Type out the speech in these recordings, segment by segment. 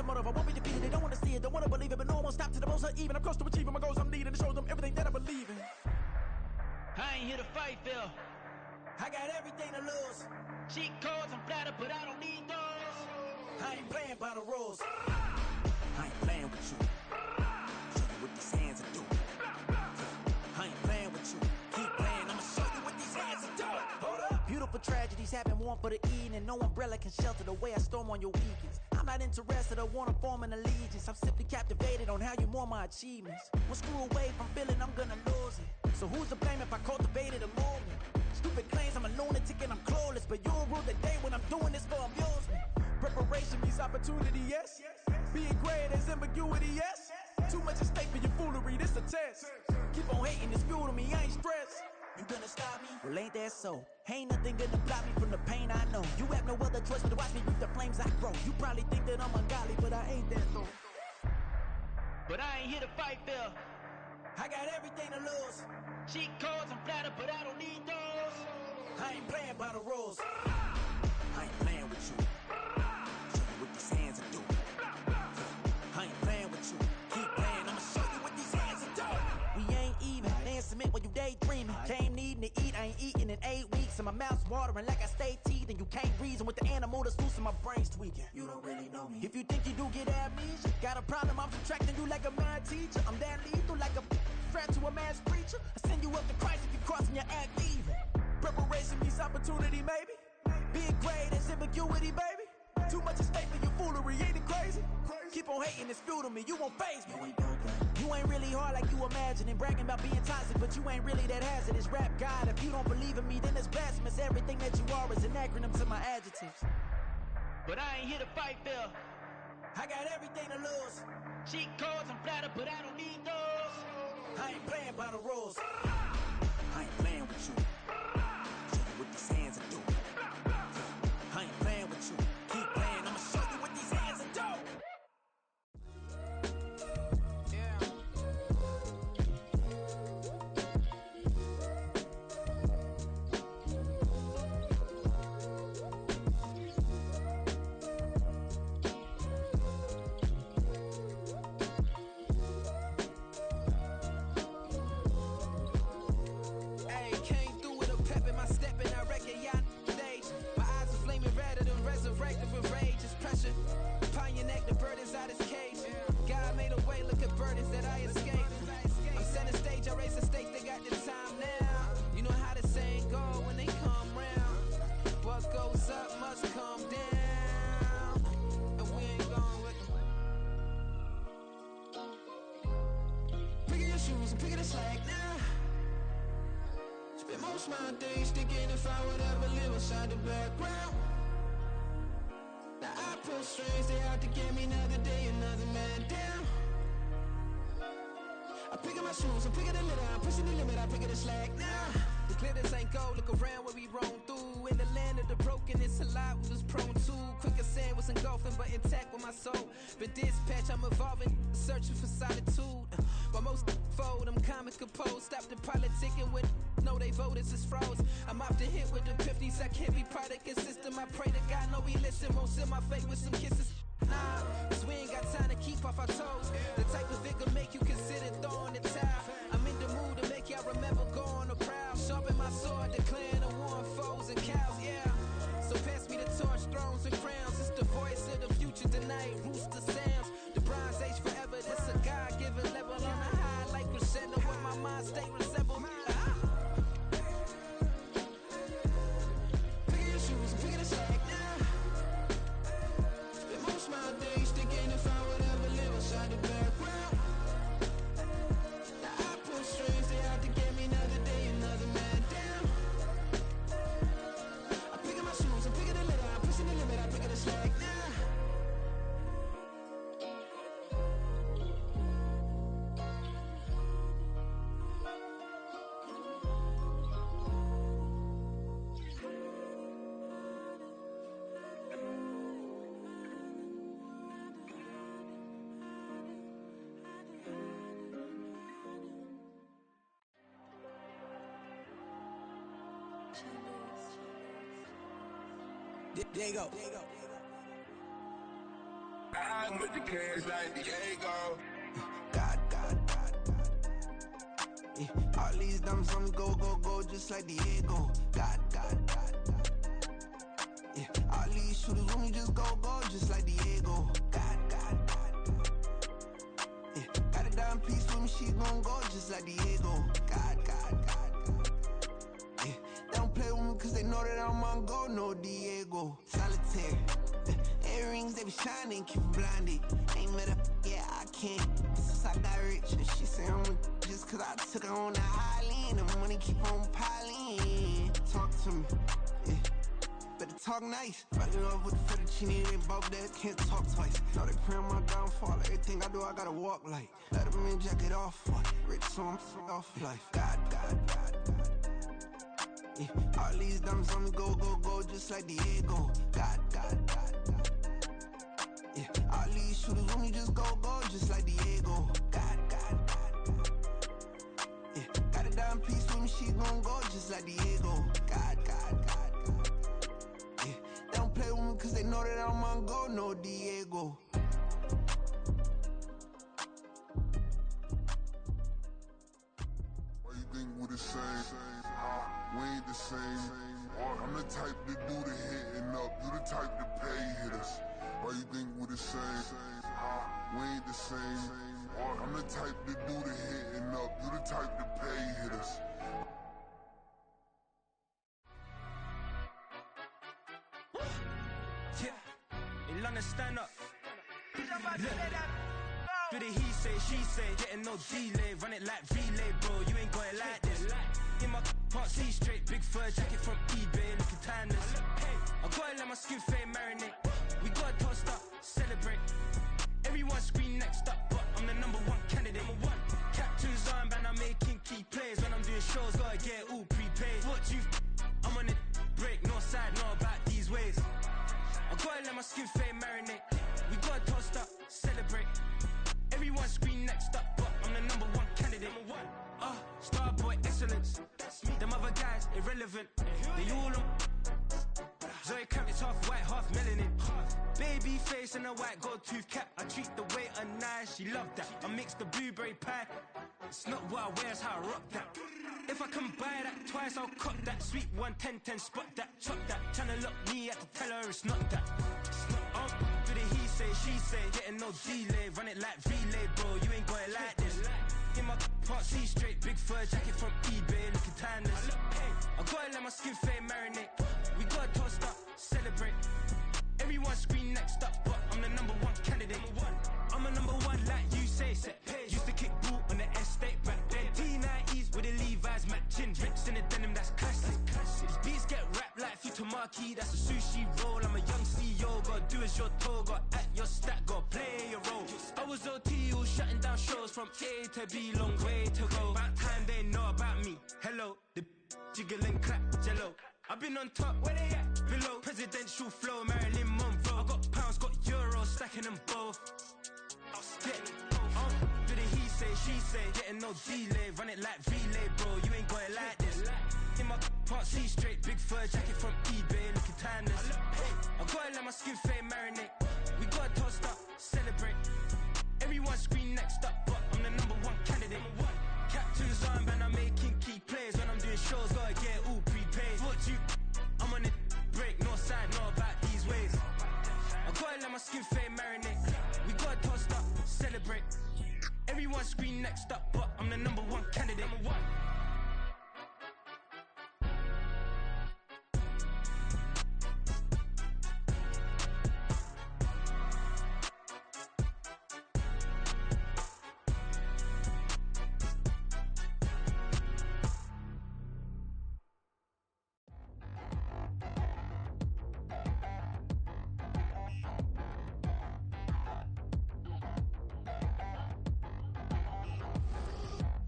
motive. I won't be defeated, they don't wanna see it, don't wanna believe it, but no one won't stop to the most uneven. I'm close to achieving my goals, I'm needing to show them everything that I believe in. I ain't here to fight, Phil. I got everything to lose. Cheat codes, I'm flattered, but I don't need those. I ain't playing by the rules. I ain't playing with you. Show you what these hands are doing. I ain't playing with you. Keep playing, I'ma show you what these hands are doing. Hold up. Beautiful tragedies happen, one for the evening. No umbrella can shelter the way I storm on your weekends. I'm not interested or wanna form an allegiance. I'm simply captivated on how you mourn my achievements. One screw away from feeling I'm gonna lose it. So who's to blame if I cultivated a movement? Stupid claims I'm a lunatic and I'm clueless, but you'll rule the day when I'm doing this for amusement. Preparation means opportunity, yes. Being great is ambiguity, yes. Too much at stake for your foolery, this a test. Keep on hating, it's fuel to me, I ain't stressed. You gonna stop me? Well, ain't that so? Ain't nothing gonna block me from the pain I know. You have no other choice but to watch me reap the flames I grow. You probably think that I'm ungodly, but I ain't that though. But I ain't here to fight, Phil. I got everything to lose. Cheat codes, I'm flattered, but I don't need those. I ain't playing by the rules. I ain't playing with you. Show you what these hands are doing. I ain't playing with you. Keep playing, I'ma show you what these hands are doing. We ain't even. Laying cement while you daydreaming. Came needing to eat, I ain't eating in 8 weeks. And my mouth's watering like I stay teeth. And you can't reason with the animal that's loose and my brain's tweaking. You don't really know me. If you think you do get amnesia, got a problem, I'm subtracting you like a mad teacher. I'm that lethal like a threat to a mass preacher. I send you up to Christ if you crossing your act evil. Preparation means opportunity, maybe. Being great is ambiguity, baby. Too much at stake for your foolery, ain't it crazy? Keep on hating, it's fuel to me, you won't faze me. You ain't really hard like you imagining. Bragging about being toxic, but you ain't really that hazardous. Rap God, if you don't believe in me, then it's blasphemous. Everything that you are is an acronym to my adjectives. But I ain't here to fight, Phil. I got everything to lose. Cheat codes, I'm flattered, but I don't need those. I ain't playing by the rules. I ain't playing with you. Show you what these hands are doing. I ain't playing with you. Keep playing, I'ma show you what these hands are doing. Resurrected with rage is pressure. Upon your neck, the burden's out his cage. God made a way, look at burdens that I escaped. I'm setting stage, I raise the stakes, they got the time now. You know how the saying go when they come round. What goes up must come down. And we ain't going with them. Picking your shoes and picking the slack now. Spend most of my days thinking if I would ever live inside the background. Now I pull strings, they out to get me another day, another man down. I'm picking my shoes, I'm picking the litter, I'm pushing the limit, I'm picking the slack now. The glitters ain't gold, look around where we roam through. In the land of the broken, it's a lot we was prone to. Quicker sand was engulfing, but intact with my soul. Been dispatched, I'm evolving, searching for solitude. While most fold, I'm comic composed. Stop the politicking when know they voters is froze. I'm off the hit with the 50s, I can't be product and system. I pray to God, no we listen, won't send my fate with some kisses. Nah, cause we ain't got time to keep off our toes. The type of vigor make you consider throwing the towel. I'm in the mood to make y'all remember going to proud. Sharpen my sword, declaring the war on foes and cows, yeah. So pass me the torch, thrones and crowns. It's the voice of the future tonight, rooster sounds. The bronze age forever, this a God-given level. On a high like crescendo, where my mind state resemble. Picking your shoes and picking the slack now. Spend most of my days thinking if I would ever live inside the background. Now I pull strings, they out to get me another day, another man down. I'm picking my shoes, I'm picking the litter, I'm pushing the limit, I'm picking the slack now. There you go. riding with the cash like Diego. God. Yeah, all these diamonds on me go, just like Diego. God. Yeah, all these shooters with me just go, just like Diego. God. Yeah, got a dime piece with me, she gon' go just like Diego. God. Yeah, they don't play with me cause they know that I'm on go, no Diego. Solitaire. Earrings, they be shining, keep them blinded. Ain't met up, yeah, I can't. Since I got rich, and she say I'm a, just cause I took her on the island. The money keep on piling. Talk to me, yeah. Better talk nice. Fell in love with the fettuccine, they both dead, can't talk twice. Now they praying my downfall. Everything I do, I gotta walk like. Let them in, jacket off, what? Rich, so I'm off life. God. Yeah, all these diamonds on me go, just like Diego. God. Yeah, all these shooters with me just go, just like Diego. God. Yeah, got a dime piece with me, she gon' go just like Diego. God. Yeah, they don't play with me cause they know that I'm on go, no Diego. Why you think we the same? We ain't the same. I'm the type to do the hitting up, you the type to pay hitters. Why you think we the same? We ain't the same. I'm the type to do the hitting up, you the type to pay hitters. Yeah, in London, stand up. Look. Do the he say, she say, getting no delay, run it like relay, bro. You ain't got it like this. In my part, see straight, big fur jacket from eBay, looking timeless. I gotta let my skin fade marinate. We gotta toast up, celebrate. Everyone scream next up, but I'm the number one candidate. Captain's armband, I'm making key plays. When I'm doing shows, gotta get it all prepaid. What you I'm on it, break, no side, know about these ways. I gotta let my skin fade marinate. We gotta toast up, celebrate. Everyone scream next up, but I'm the number one candidate. Starboy excellence. Them other guys irrelevant. They all on. Zoe Camp, it's half white, half melanin. Baby face and a white gold tooth cap. I treat the waiter nice, she love that. I mix the blueberry pie. It's not what I wear, it's how I rock that. If I can buy that twice, I'll cut that. Sweet 110, spot that, chop that. Tryna lock me at the teller, it's not that. Do the he say, she say, getting no delay, run it like relay, bro. You ain't got it like this. In my part, see straight, big fur jacket from eBay, looking timeless. I gotta let my skin fade marinate. We gotta toast up, celebrate. Everyone scream next up, but I'm the number one candidate. I'm a number one, like you say, set pace. Used to kick boot on the estate back then. T90s with the Levi's matching. Rips in the denim, that's classic. These beats get wrapped like Futamaki, that's a sushi roll. I'm a young CEO, gotta do as you're told. Gotta act your stat, gotta play your role. I was OT, all shutting down shows from A to B, long way to go. About time they know about me. Hello, the jiggle and clap, jello. I've been on top, where they at? Below, presidential flow, Marilyn Monroe. I got pounds, got euros, stacking them both. Do the he say, she say, getting no delay, run it like relay, bro. You ain't got it like this. In my part, see straight, big fur jacket from eBay, looking timeless. I gotta let my skin fade marinate. We gotta toast up, celebrate. Everyone scream next up, but I'm the number one candidate. Captain's armband, I'm making key plays. When I'm doing shows, gotta get it all prepaid. What you I'm on it, break, no side, know about these ways. I gotta let my skin fade marinate. We gotta toast up, celebrate. Everyone scream next up, but I'm the number one candidate.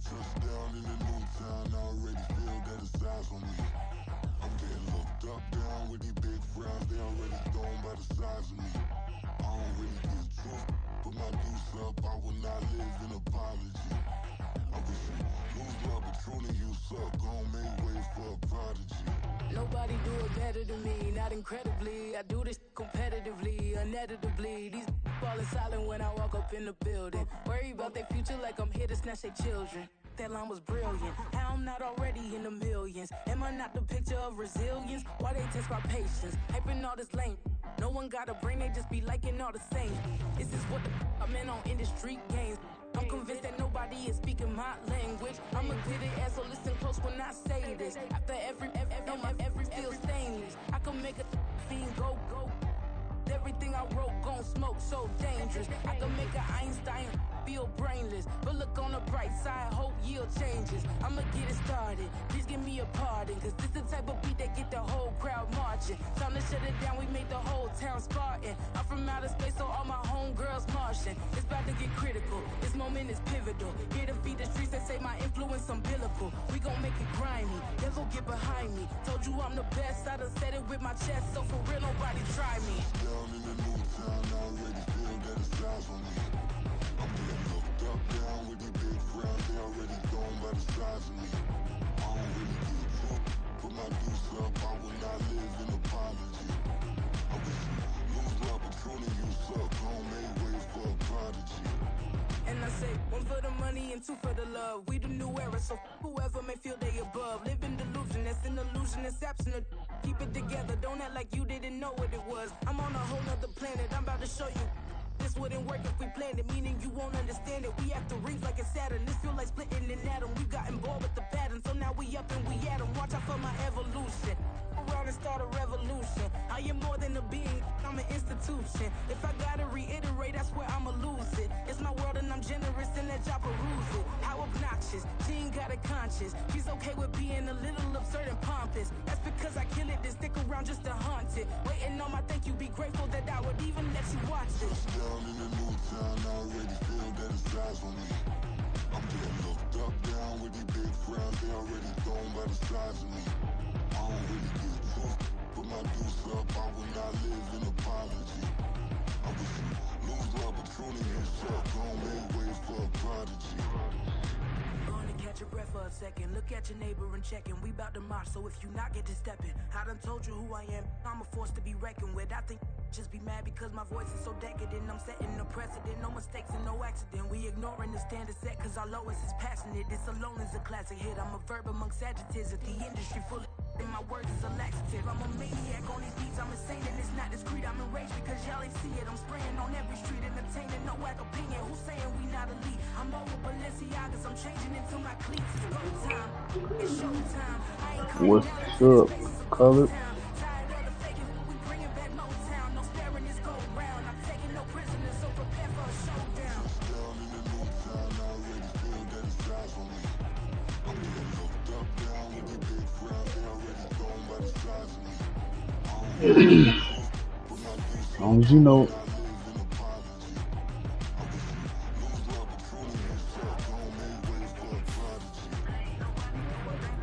Touchdown in the new town, I already feel that it's eyes on me. I'm getting looked up, down with these big frowns, they already thrown by the size of me. I don't really get truth, put my deuce up, I will not live in apology. I wish you lose love, but truly you suck, gon' make way for a prodigy. Nobody do it better than me, not incredibly. I do this competitively, uneditably. These falling silent when I walk up in the building. Worry about their future like I'm here to snatch their children. That line was brilliant. How I'm not already in the millions? Am I not the picture of resilience? Why they test my patience? Hyping all this lame. No one got a brain, they just be liking all the same. This is what the I'm in on industry games. I'm convinced that nobody is speaking my language. I'm a good ass, so listen close when I say this. After every feel stainless. I can make a fiend go. Everything I wrote gon' smoke, so dangerous. I can make an Einstein feel brainless. But look on the bright side, hope yield changes. I'ma get it started, please give me a pardon. Cause this the type of beat that get the whole crowd marching. Time to shut it down, we made the whole town Spartan. I'm from outer space, so all my homegirls Martian. It's about to get critical, this moment is pivotal. Here to feed the streets that say my influence umbilical. We gon' make it grimy, devil get behind me. Told you I'm the best, I done said it with my chest. So for real, nobody try me. Down in the new town, I already feel that it's eyes on me. I'm getting looked up, down with these big crowds, they already gone by the size of me. I don't really give a fuck, put my deuce up, I will not live in apology. I wish you lose the opportunity, you suck, home made way for a prodigy. And I say, one for the money and two for the love. We the new era, so whoever may feel they above. Live in delusion, that's an illusion, it's absent. Keep it together, don't act like you didn't know what it was. I'm on a whole nother planet, I'm about to show you. This wouldn't work if we planned it, meaning you won't understand it. We have to rings like a Saturn, this feel like splitting an atom. We got involved with the pattern, so now we up and we at 'em. Watch out for my evolution. Around and start a revolution. I am more than a being, I'm an institution. If I gotta reiterate, that's where I'ma lose it. It's my world and I'm generous and that y'all peruse it. How obnoxious, she ain't got a conscience. She's okay with being a little absurd and pompous. That's because I kill it, then stick around just to haunt it. Waiting on my thank you, be grateful that I would even let you watch this. Down in the new town, I already feel that it's eyes on me. I'm getting looked up, down with these big crowds, they already gone by the size of me. I don't really give a fuck, put my deuce up, I will not live in apology. I wish you lose the opportunity, you suck, home made way for a prodigy. Gonna catch your breath for a second. Look at your neighbor and check in. We bout to march, so if you not get to stepping. I done told you who I am. I'm a force to be reckoned with. I think just be mad because my voice is so decadent. I'm setting a precedent. No mistakes and no accident. We ignoring the standard set cause our lowest is passionate. This alone is a classic hit. I'm a verb amongst adjectives. If the industry full of and my words is a laxative. I'm a maniac on these beats. I'm insane and it's not discreet. I'm enraged because y'all ain't see it. I'm spraying on every street, entertaining no whack opinion. Who's saying we not elite? I'm over Balenciagas. I'm changing into my cleats. It's go time. It's show time. I ain't coming What's down up, to this place. It's a colored? town. Tired of the faking. We bringing back Motown. No sparing this go round. I'm taking no prisoners, so prepare for a showdown. Down in the new town, I already feel that it's eyes on me. I'm getting looked up, down with these big crowds, they already gone by the size of me. I don't really give a fuck, put my deuce As long as you know. I live in apology. I wish you lose the opportunity, you suck, home made way for a prodigy.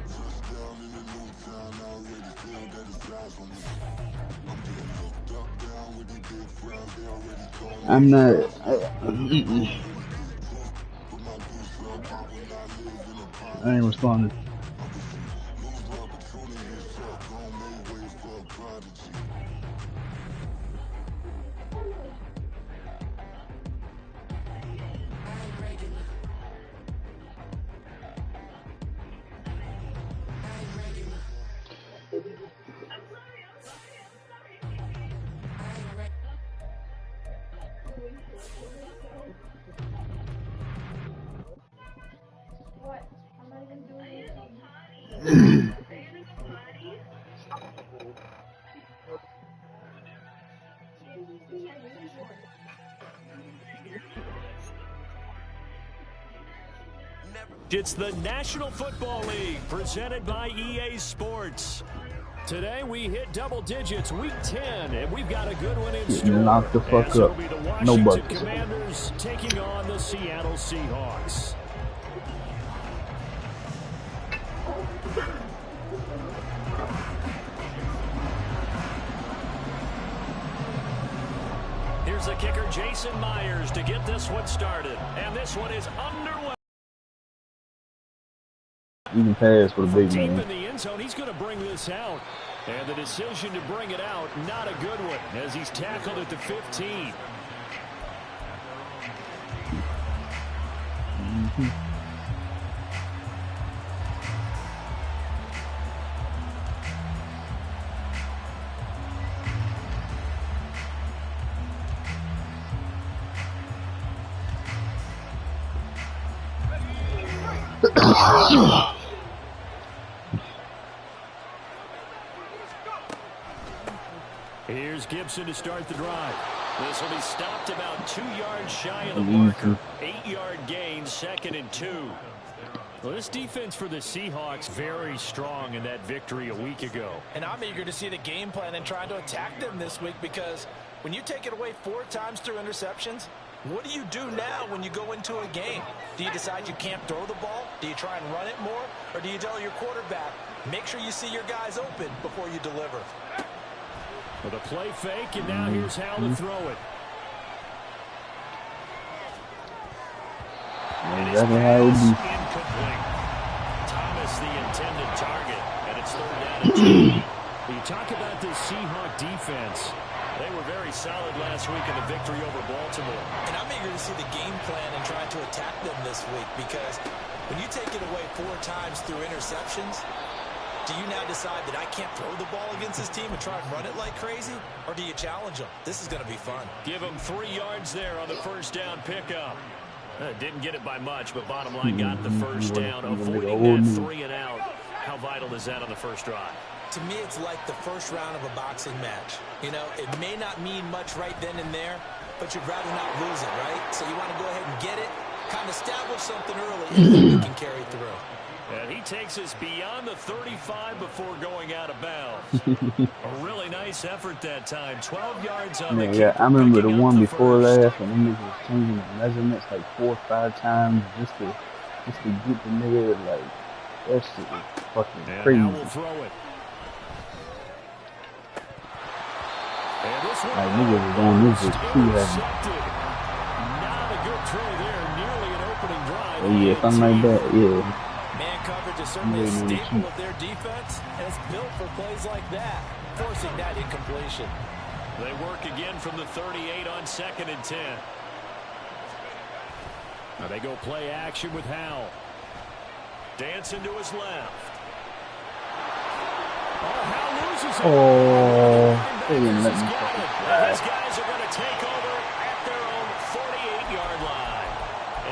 Just down in the new town, I already feel that it's eyes on me. I'm getting looked up, down with these big crowds, they already gone by I'm the not. size of me. Put my deuce up, I will not live in apology. I ain't responding. I wish you lose the opportunity, you suck, home made way for a prodigy. It's the National Football League presented by EA Sports. Today we hit double digits, week 10, and we've got a good one in store. Knock the fuck As it'll up. be the No Washington buckets. Commanders taking on the Seattle Seahawks. Here's the kicker, Jason Myers, to get this one started. And this one is underway. You can pass for the big Deep man. in the end zone, he's going to bring this out. And the decision to bring it out, not a good one, as he's tackled at the 15. Here's Gibson to start the drive. This will be stopped about 2 yards shy of the marker. 8-yard gain, 2nd and 2. Well, this defense for the Seahawks very strong in that victory a week ago. And I'm eager to see the game plan and trying to attack them this week, because when you take it away 4 times through interceptions, what do you do now when you go into a game? Do you decide you can't throw the ball? Do you try and run it more? Or do you tell your quarterback, make sure you see your guys open before you deliver? With a play fake, and now here's how to throw it. And his pass incomplete. Thomas the intended target, and it's 3rd down and 2. You talk about this Seahawk defense. They were very solid last week in the victory over Baltimore. And I'm eager to see the game plan and trying to attack them this week, because when you take it away 4 times through interceptions, do you now decide that I can't throw the ball against this team and try and run it like crazy? Or do you challenge them? This is going to be fun. Give them 3 yards there on the first down pickup. Didn't get it by much, but bottom line got the first down, avoiding that 3 and out. How vital is that on the first drive? To me, it's like the first round of a boxing match. You know, it may not mean much right then and there, but you'd rather not lose it, right? So you want to go ahead and get it, kind of establish something early, and then you can carry through. And he takes us beyond the 35 before going out of bounds. A really nice effort that time. 12 yards on the kick. I remember the one before last, and them niggas was changing the measurements like 4 or 5 times just to get the nigga. Like, that shit was fucking crazy. Now we'll throw it. And this one niggas was on this shit too heavy. Not a good throw there. Nearly an opening drive. Oh yeah, something like that. Yeah. Coverage is certainly a staple of their defense, and it's built for plays like that, forcing that incompletion. They work again from the 38 on 2nd and 10. Now they go play action with Howell. Dancing to his left. Oh, Howell loses it. Oh, they didn't let me fucking fly. These guys are going to take over at their own 48-yard line.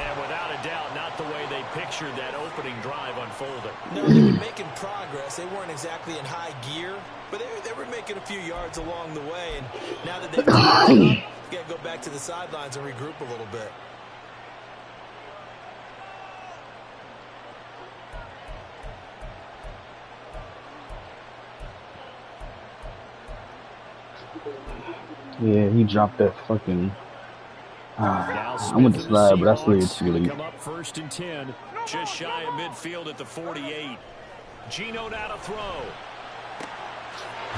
And without a doubt, not the way they pictured that opening drive unfolding. No, they were making progress. They weren't exactly in high gear, but they were making a few yards along the way. And now that they've got to go back to the sidelines and regroup a little bit. Yeah, he dropped that fucking. I went to slide, but I slid too late. Come up 1st and 10, just shy of midfield at the 48. Gino now to throw.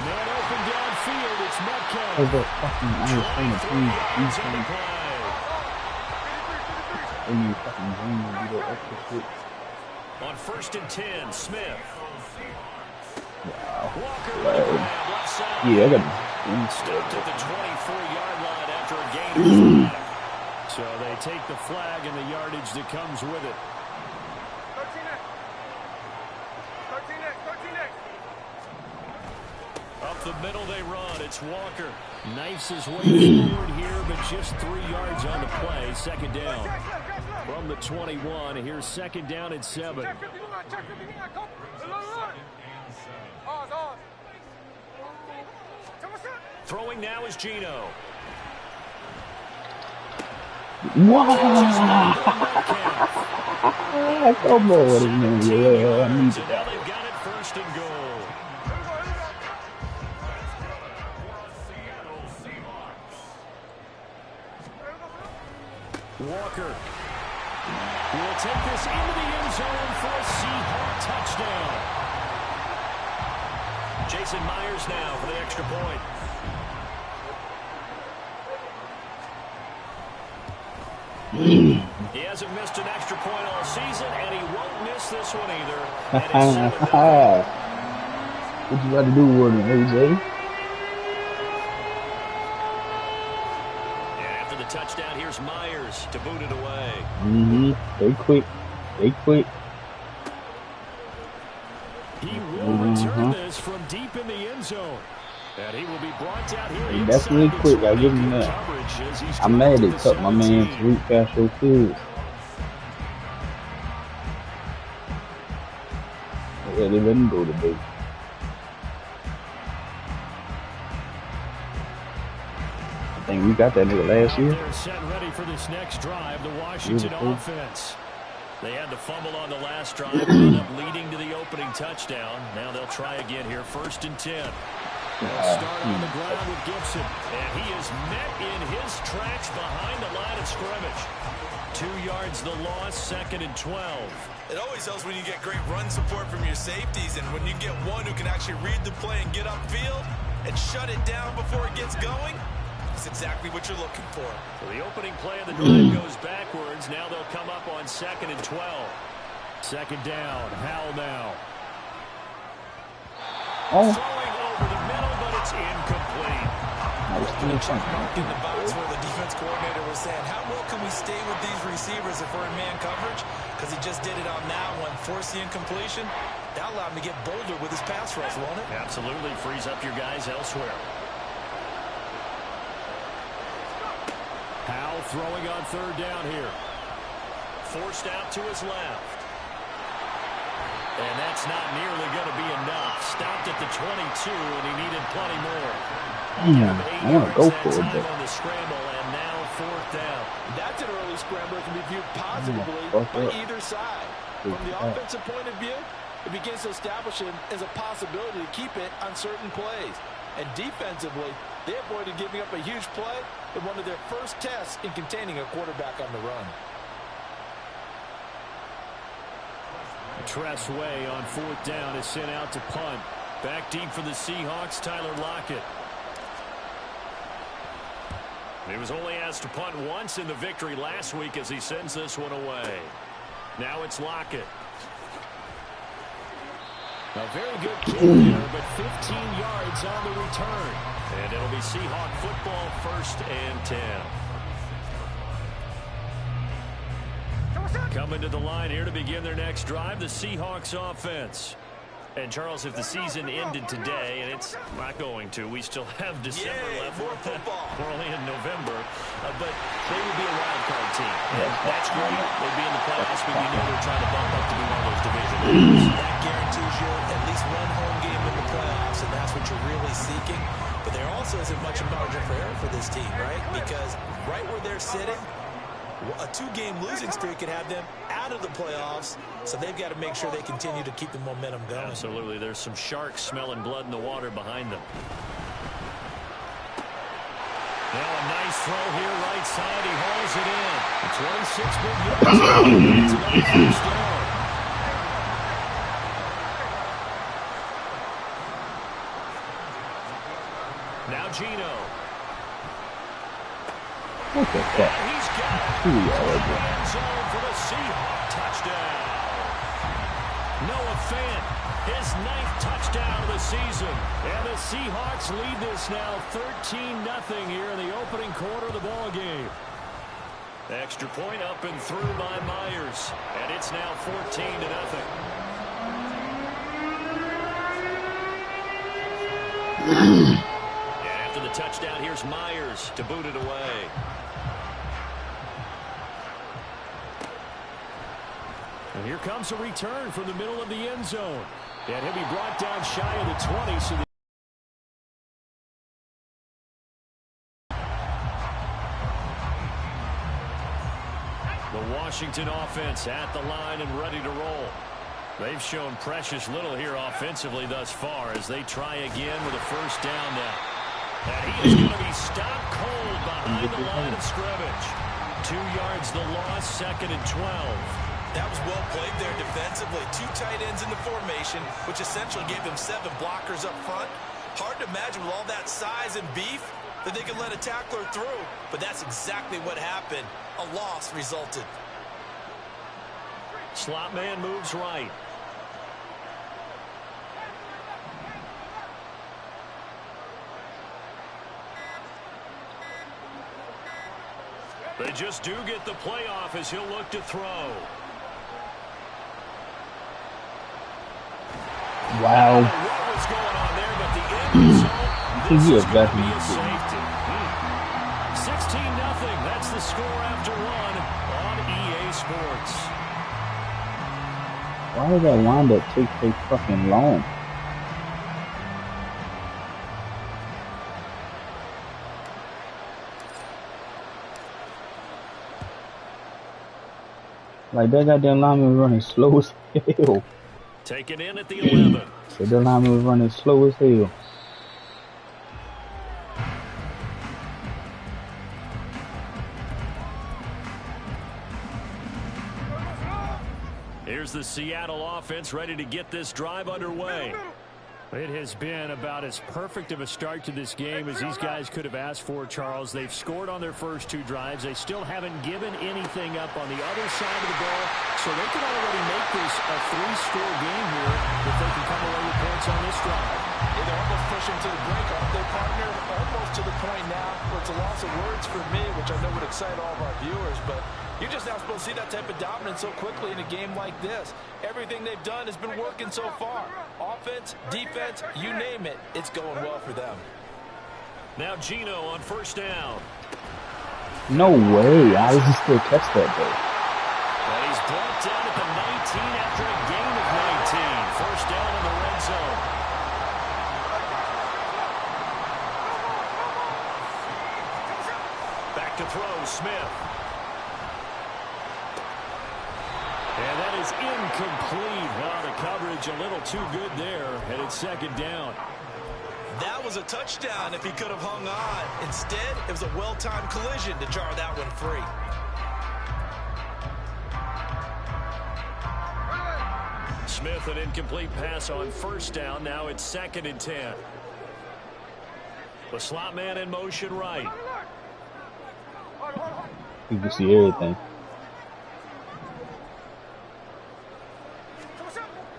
Man open downfield, it's Metcalf. Oh, that fucking Irish thing of things. You fucking dream and do that extra shit. On 1st and 10, Smith. Wow. Walker Wow. side. Yeah, I got Stopped at the 24-yard line after a gain of 5. So they take the flag and the yardage that comes with it. 13 Up the middle they run. It's Walker. Knifes his way forward here, but just 3 yards on the play. 2nd down. From the 21, here's 2nd down and 7. Throwing now is Gino. Wow! Come on, man. Yeah, I need So that. now they've got it 1st and goal. Walker will take this into the end zone for a Seahawk touchdown. Jason Myers now for the extra point. He hasn't missed an extra point all season, and he won't miss this one either. And it's 7-0. What you about to do with him, AJ? And after the touchdown, here's Myers to boot it away. They quick. They quick. He will return this from deep in the end zone. And he will be brought down here. That's really quick. I give him that. I'm mad they cut my man Tariq past your kids. Yeah, they let him go today. I think we got that nigga last year. They're set ready for this next drive, the Washington offense. They had to fumble on the last drive and ended up leading to the opening touchdown. Now they'll try again here, 1st and 10. They'll start on the ground with Gibson. And he is met in his tracks behind the line of scrimmage. 2 yards the loss, 2nd and 12. It always helps when you get great run support from your safeties, and when you get one who can actually read the play and get upfield and shut it down before it gets going. That's exactly what you're looking for. So the opening play of the drive goes backwards. Now they'll come up on 2nd and 12. 2nd down. Howell now. Throwing over the middle, but it's incomplete. The check mark in the box where the defense coordinator was saying, how well can we stay with these receivers if we're in man coverage? Because he just did it on that one, forced the incompletion. That allowed him to get bolder with his pass rush, won't it? Absolutely frees up your guys elsewhere. Howell throwing on 3rd down here. Forced out to his left. And that's not nearly going to be enough. Stopped at the 22, and he needed plenty more. I want to go for it, but on the scramble, and now 4th down. That's an early scramble that can be viewed positively by either side. From the offensive point of view, it begins to establish him as a possibility to keep it on certain plays. And defensively, they avoided giving up a huge play in one of their first tests in containing a quarterback on the run. Tress Way on 4th down is sent out to punt. Back deep for the Seahawks, Tyler Lockett. He was only asked to punt once in the victory last week as he sends this one away. Now it's Lockett. A very good kick there, but 15 yards on the return. And it'll be Seahawk football, 1st and 10. Coming to the line here to begin their next drive, the Seahawks offense. And, Charles, if the season ended today, and it's not going to, we still have December left. More football. We're only in November. But they would be a wild card team. And that's great. They'd be in the playoffs, but you know they're trying to bump up to be one of those division leaders. That guarantees you at least one home game in the playoffs, and that's what you're really seeking. But there also isn't much margin for error for this team, right? Because right where they're sitting, a 2-game losing streak could have them out of the playoffs, so they've got to make sure they continue to keep the momentum going. Absolutely. There's some sharks smelling blood in the water behind them. Now a nice throw here, right side. He hauls it in. 26 big yards. It's another first down. Now Gino. what the fuck? He's got it. End zone for the Seahawks touchdown. Noah Fant, his 9th touchdown of the season. And the Seahawks lead this now 13-0 here in the opening quarter of the ball game. Extra point up and through by Myers. And it's now 14-0. And after the touchdown, here's Myers to boot it away. And here comes a return from the middle of the end zone. And he'll be brought down shy of the 20. So the Washington offense at the line and ready to roll. They've shown precious little here offensively thus far as they try again with a first down now. And he is going to be stopped cold behind the line of scrimmage. 2 yards the loss, 2nd and 12. That was well played there defensively. 2 tight ends in the formation, which essentially gave them 7 blockers up front. Hard to imagine with all that size and beef, that they could let a tackler through, but that's exactly what happened. A loss resulted. Slot man moves right. They just do get the playoff as he'll look to throw. Wow. What was going on there, but the end result, this is going to be a safety. 16-0. That's the score after one on EA Sports. Why did that windup take so fucking long? Like, that goddamn lineman was running slow as hell. Taken in at the 11. So the lineman was running slow as hell. Here's the Seattle offense ready to get this drive underway. It has been about as perfect of a start to this game as these guys could have asked for, Charles. They've scored on their first two drives. They still haven't given anything up on the other side of the ball, so they can already make this a three-score game here if they can come away with points on this drive. Yeah, they're almost pushing to the break, aren't they, partner? Almost to the point now where it's a loss of words for me, which I know would excite all of our viewers, but you're just not supposed to see that type of dominance so quickly in a game like this. Everything they've done has been working so far. Offense, defense, you name it, it's going well for them. Now Gino on first down. No way. How does he still catch that, though? And he's brought down at the 19 after a gain of 19. First down in the red zone. Back to throw, Smith. And that is incomplete. Oh, the coverage a little too good there, and it's second down. That was a touchdown if he could have hung on. Instead, it was a well-timed collision to jar that one free. Smith, an incomplete pass on first down. Now it's 2nd and 10. The slot man in motion right. You can see everything.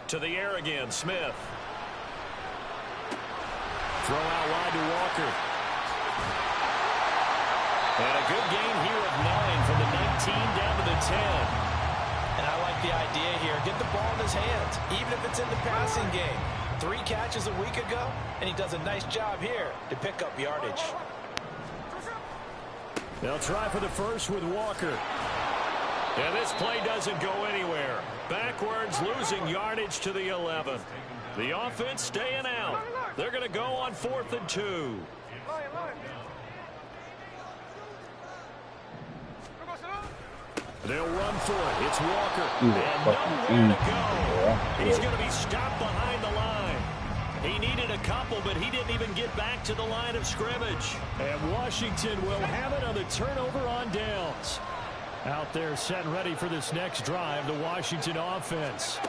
To the air again, Smith. Throw out wide to Walker. And a good gain here of 9 from the 19 down to the 10. And I like the idea here. Get the ball in his hands, even if it's in the passing game. 3 catches a week ago, and he does a nice job here to pick up yardage. They'll try for the first with Walker. And this play doesn't go anywhere. Backwards, losing yardage to the 11. The offense staying out. They're going to go on 4th and 2. They'll run for it. It's Walker. And nowhere to go. He's going to be stopped behind the line. He needed a couple, but he didn't even get back to the line of scrimmage. And Washington will have it on the turnover on downs. Out there set and ready for this next drive, the Washington offense.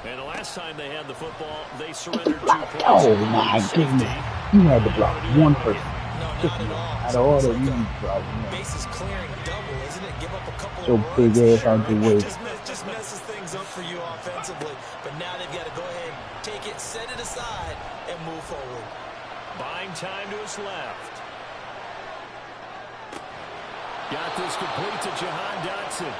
And the last time they had the football, they surrendered 2 points. Oh my goodness. You had to block one person. No, not at all. Out of all that, you need to block one. Bases clearing double, isn't it? Give up a couple So of big runs. ass out the way. Just messes things up for you offensively. But now they've got to go ahead, take it, set it aside, and move forward. Buying time to his left. Got this complete to Jahan Dotson.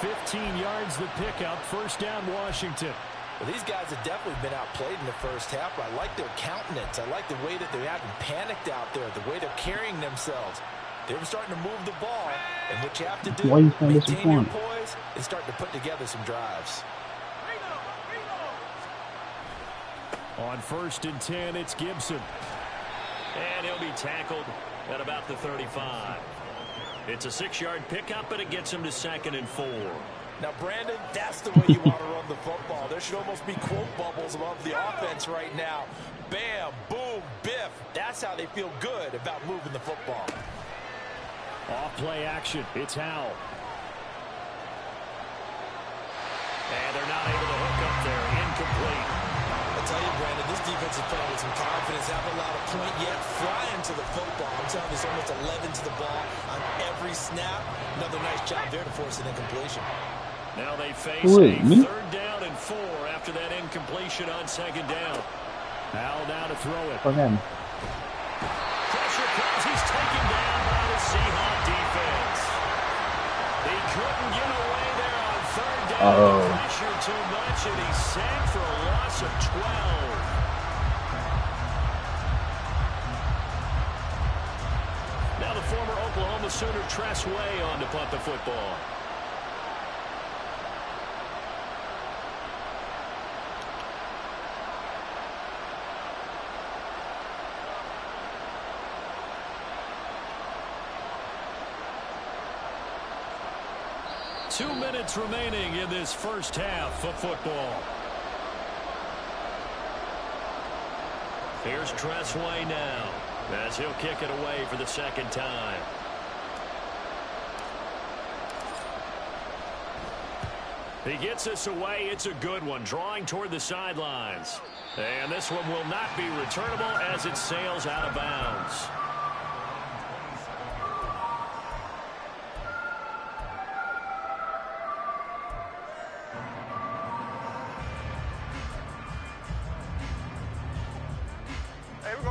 15 yards the pickup. First down, Washington. Well, these guys have definitely been outplayed in the first half, but I like their countenance. I like the way that they haven't panicked out there, the way they're carrying themselves. They're starting to move the ball, and what you have to do, maintain your poise and start to put together some drives. On 1st and 10, it's Gibson. And he'll be tackled at about the 35. It's a 6-yard pickup, and it gets him to 2nd and 4. Now, Brandon, that's the way you want to run the football. There should almost be quote bubbles above the offense right now. Bam, boom, biff. That's how they feel good about moving the football. Off-play action. It's Howell. And they're not able to hook up there. Incomplete. I tell you, Brandon, this defense is playing with some confidence. Haven't allowed a point yet. Flying to the football. I'm telling you, it's almost 11 to the ball on every snap. Another nice job there to force an incompletion. Now they face a 3rd down and 4 after that incompletion on 2nd down. Howell now to throw it. Okay. Pressure comes. He's taken down by the Seahawks defense. He couldn't get away there on 3rd down. The pressure too much, and he's sacked for a loss of 12. Now the former Oklahoma Sooner Tress Way on to punt the football. Two minutes remaining in this first half of football. Here's Tressway now as he'll kick it away for the 2nd time. He gets this away. It's a good one, drawing toward the sidelines. And this one will not be returnable as it sails out of bounds.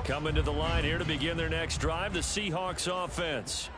Coming to the line here to begin their next drive, the Seahawks offense.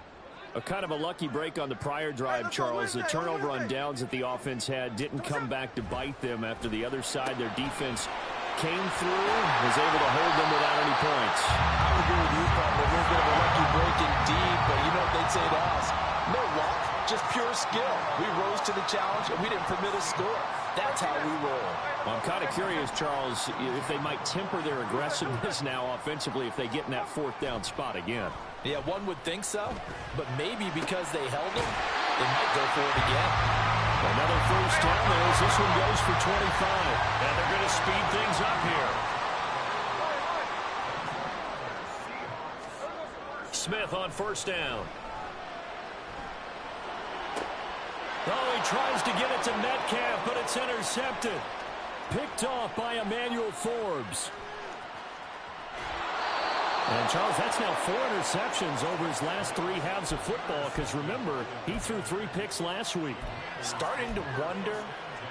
A kind of a lucky break on the prior drive, Charles. The turnover on downs that the offense had didn't come back to bite them after the other side. Their defense came through, was able to hold them without any points. I would agree with you, Bob. A little bit of a lucky break indeed, but you know what they'd say to us? No luck, just pure skill. We rose to the challenge, and we didn't permit a score. That's how we roll. Well, I'm kind of curious, Charles, if they might temper their aggressiveness now offensively if they get in that 4th down spot again. Yeah, one would think so, but maybe because they held them, they might go for it again. Another 1st down there as this one goes for 25. And they're going to speed things up here. Smith on 1st down. Oh, he tries to get it to Metcalf, but it's intercepted. Picked off by Emmanuel Forbes. And, Charles, that's now 4 interceptions over his last 3 halves of football because, remember, he threw 3 picks last week. Starting to wonder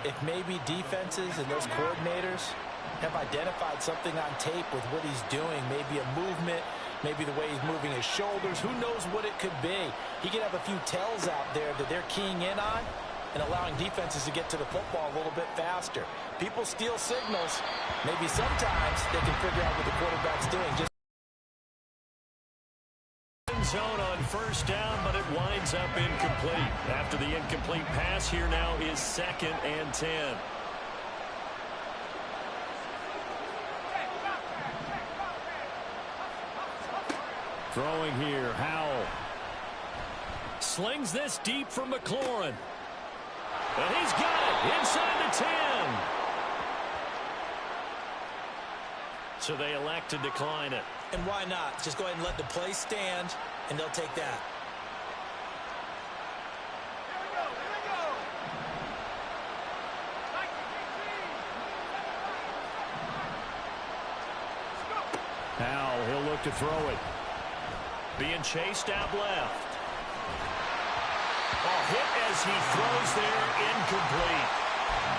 if maybe defenses and those coordinators have identified something on tape with what he's doing, maybe a movement, maybe the way he's moving his shoulders. Who knows what it could be? He could have a few tells out there that they're keying in on and allowing defenses to get to the football a little bit faster. People steal signals. Maybe sometimes they can figure out what the quarterback's doing. Zone on 1st down, but it winds up incomplete. After the incomplete pass, here now is 2nd and 10. Throwing here, Howell. Slings this deep for McLaurin. And he's got it inside the 10. So they elect to decline it. And why not? Just go ahead and let the play stand, and they'll take that. Now he'll look to throw it. Being chased out left. Oh, hit as he throws there, incomplete.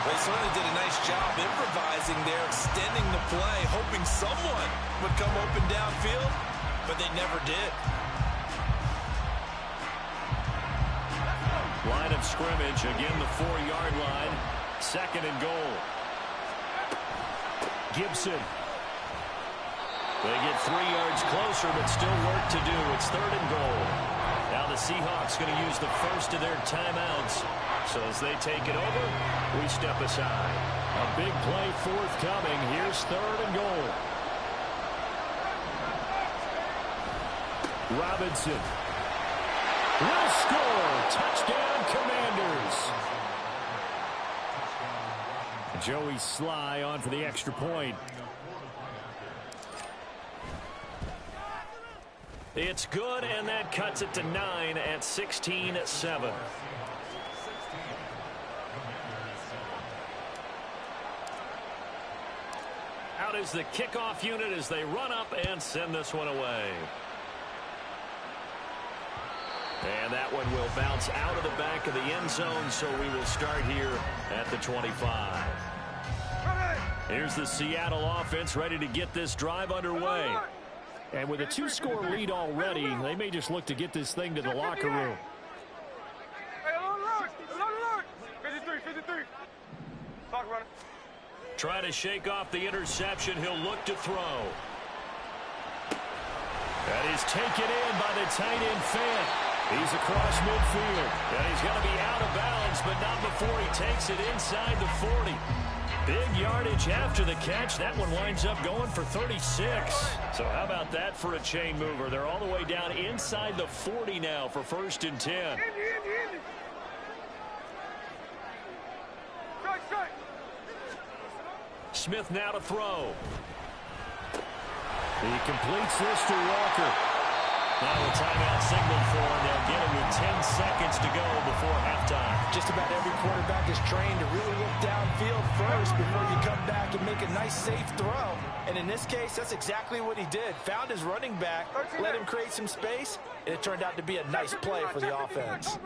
They certainly did a nice job improvising there, extending the play, hoping someone would come open downfield, but they never did. Line of scrimmage, again the 4-yard line, 2nd and goal. Gibson. They get 3 yards closer, but still work to do. It's 3rd and goal. Now the Seahawks going to use the first of their timeouts. So as they take it over, we step aside. A big play forthcoming. Here's 3rd and goal. Robinson will score. Touchdown, Commanders. Joey Sly on for the extra point. It's good, and that cuts it to 9 at 16-7. out is the kickoff unit as they run up and send this one away. And that one will bounce out of the back of the end zone, so we will start here at the 25. Here's the Seattle offense ready to get this drive underway. And with a 2-score lead already, they may just look to get this thing to the locker room. Try to shake off the interception. He'll look to throw. That is taken in by the tight end Fant. He's across midfield. And he's going to be out of bounds, but not before he takes it inside the 40. Big yardage after the catch. That one winds up going for 36. So how about that for a chain mover? They're all the way down inside the 40 now for 1st and 10. Smith now to throw. He completes this to Walker. Now a timeout signaled for him. They'll get him with 10 seconds to go before halftime. Just about every quarterback is trained to really look downfield first before you come back and make a nice, safe throw. And in this case, that's exactly what he did. Found his running back, let him create some space, and it turned out to be a nice play for the offense.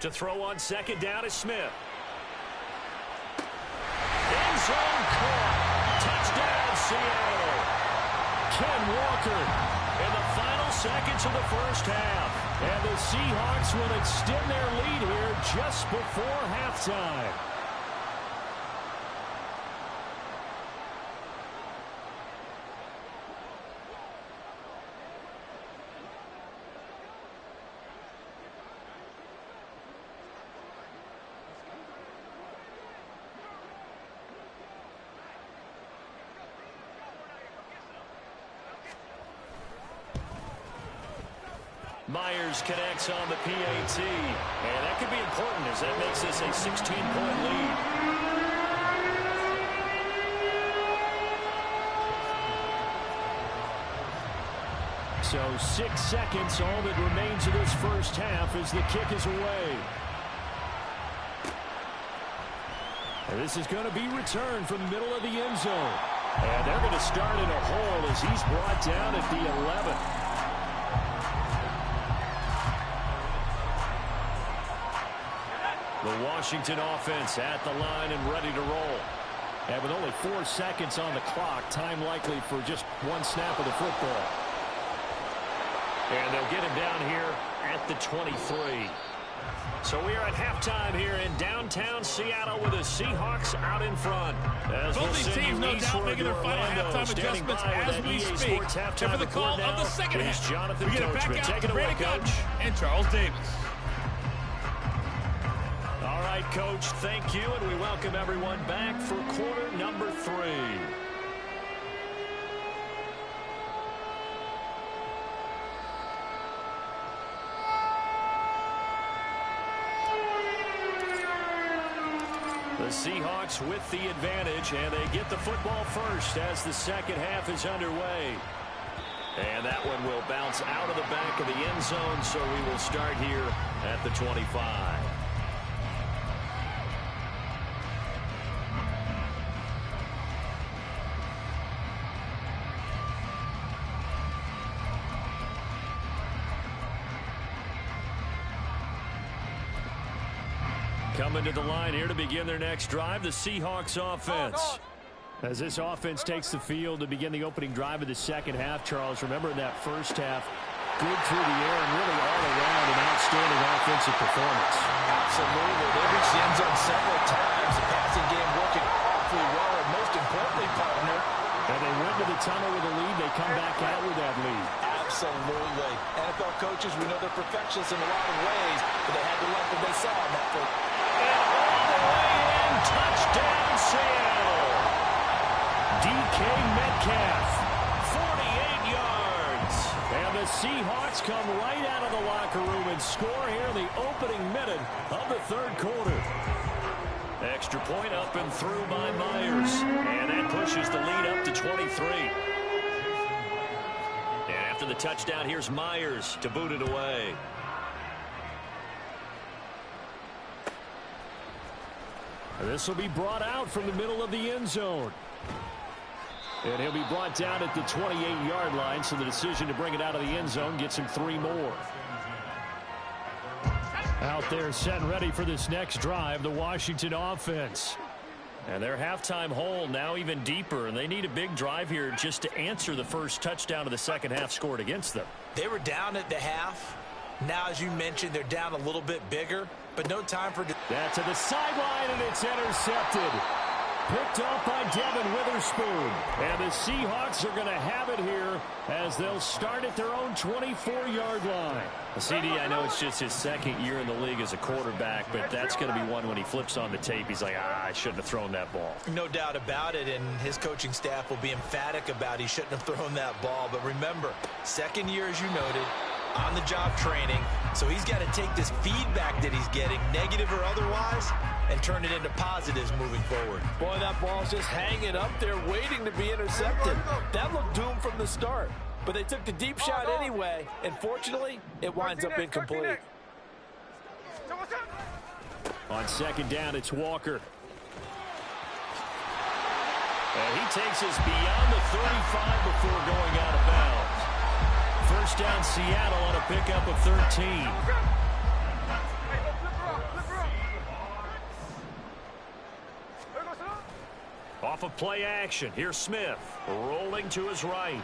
To throw on 2nd down is Smith. End zone caught. Touchdown, Seattle. Ken Walker in the final seconds of the first half. And the Seahawks will extend their lead here just before halftime. Myers connects on the PAT, and that could be important as that makes this a 16-point lead. So 6 seconds, all that remains of this first half as the kick is away. And this is going to be returned from the middle of the end zone. And they're going to start in a hole as he's brought down at the 11. The Washington offense at the line and ready to roll. And with only 4 seconds on the clock, time likely for just one snap of the football. And they'll get him down here at the 23. So we are at halftime here in downtown Seattle with the Seahawks out in front. As both these teams, no doubt, making their final halftime adjustments as we speak. And for the call of the second half, we get it back out to Brandon Coach and Charles Davis. All right, Coach, thank you, and we welcome everyone back for quarter number 3. The Seahawks with the advantage, and they get the football first as the second half is underway. And that one will bounce out of the back of the end zone, so we will start here at the 25. Coming to the line here to begin their next drive, the Seahawks offense. As this offense takes the field to begin the opening drive of the second half, Charles, remember in that first half, good through the air and really all around an outstanding offensive performance. Absolutely. They reached the end zone several times. The passing game working awfully well, and most importantly, partner. And they went to the tunnel with a lead. They come back out with that lead. Absolutely. NFL coaches, we know they're perfectionists in a lot of ways, but they had to like what they saw on that field. And all the way in, touchdown Seattle. DK Metcalf, 48 yards. And the Seahawks come right out of the locker room and score here in the opening minute of the third quarter. Extra point up and through by Myers. And that pushes the lead up to 23. And After the touchdown, here's Myers to boot it away. This will be brought out from the middle of the end zone. And he'll be brought down at the 28-yard line, so the decision to bring it out of the end zone gets him 3 more. Out there set and ready for this next drive, the Washington offense. And their halftime hole now even deeper, and they need a big drive here just to answer the first touchdown of the second half scored against them. They were down at the half. Now, as you mentioned, they're down a little bit bigger, but no time for... That to the sideline, and it's intercepted. Picked off by Devin Witherspoon. And the Seahawks are going to have it here as they'll start at their own 24-yard line. CD, I know it's just his second year in the league as a quarterback, but that's going to be one when he flips on the tape. He's like, I shouldn't have thrown that ball. No doubt about it, and his coaching staff will be emphatic about he shouldn't have thrown that ball. But remember, second year, as you noted, on-the-job training, so he's got to take this feedback that he's getting, negative or otherwise, and turn it into positives moving forward. Boy, that ball's just hanging up there waiting to be intercepted. That looked doomed from the start, but they took the deep shot anyway, and fortunately, it winds up incomplete. On second down, it's Walker. And he takes us beyond the 35 before going out of bounds. First down, Seattle on a pickup of 13. Off of play action, here's Smith, rolling to his right.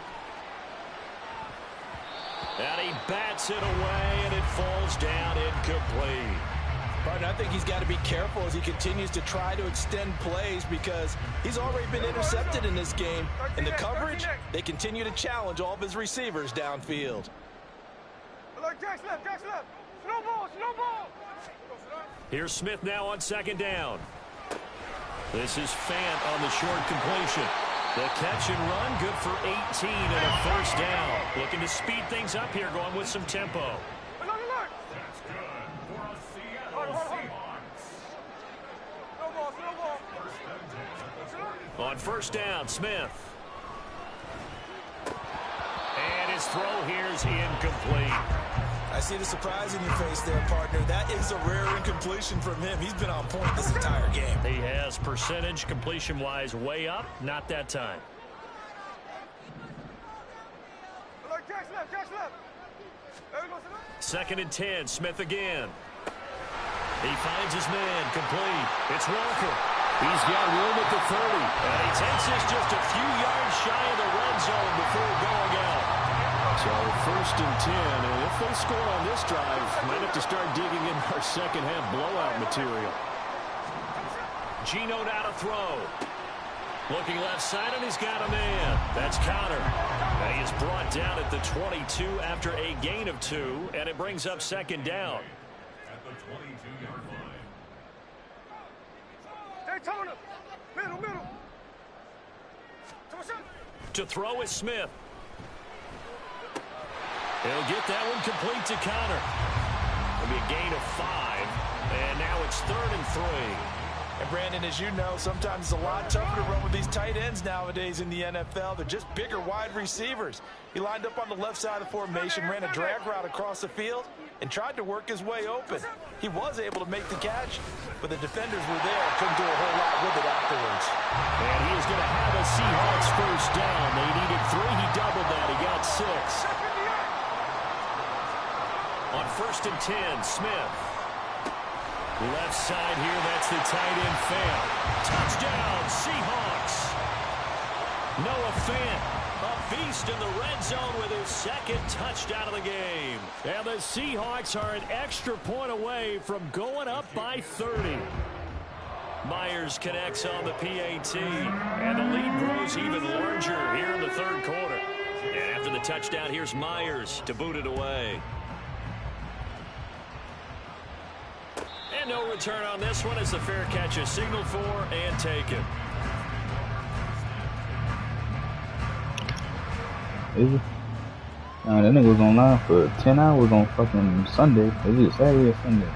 And he bats it away, and it falls down incomplete. Partner, I think he's got to be careful as he continues to try to extend plays because he's already been intercepted in this game. In the coverage, they continue to challenge all of his receivers downfield. Here's Smith now on second down. This is Fant on the short completion. The catch and run, good for 18 and a first down. Looking to speed things up here, going with some tempo. On first down, Smith. And his throw here is incomplete. I see the surprise in your face there, partner. That is a rare incompletion from him. He's been on point this entire game. He has percentage completion-wise way up. Not that time. Second and 10, Smith again. He finds his man, complete. It's Walker. He's got room at the 30. And he takes this just a few yards shy of the red zone before going out. So first and 10, and if they score on this drive, might have to start digging in our second half blowout material. Gino now to throw. Looking left side, and he's got a man. That's Connor. And he is brought down at the 22 after a gain of 2, and it brings up second down. At the 22-yard line. Daytona, middle. To throw is Smith. He'll get that one complete to Connor. It'll be a gain of 5, and now it's 3rd and 3. And Brandon, as you know, sometimes it's a lot tougher to run with these tight ends nowadays in the NFL. They're just bigger wide receivers. He lined up on the left side of the formation, ran a drag route across the field, and tried to work his way open. He was able to make the catch, but the defenders were there and couldn't do a whole lot with it afterwards. And he is going to have a Seahawks first down. They needed 3. He doubled that. He got 6. On first and 10, Smith. Left side here, that's the tight end Fant. Touchdown, Seahawks. Noah Fant, a beast in the red zone with his second touchdown of the game. And the Seahawks are an extra point away from going up by 30. Myers connects on the PAT, and the lead grows even larger here in the third quarter. And after the touchdown, here's Myers to boot it away. And no return on this one as the fair catch is signaled for and taken. Is it? That nigga was online for 10 hours on fucking Sunday. Is it Saturday or Sunday?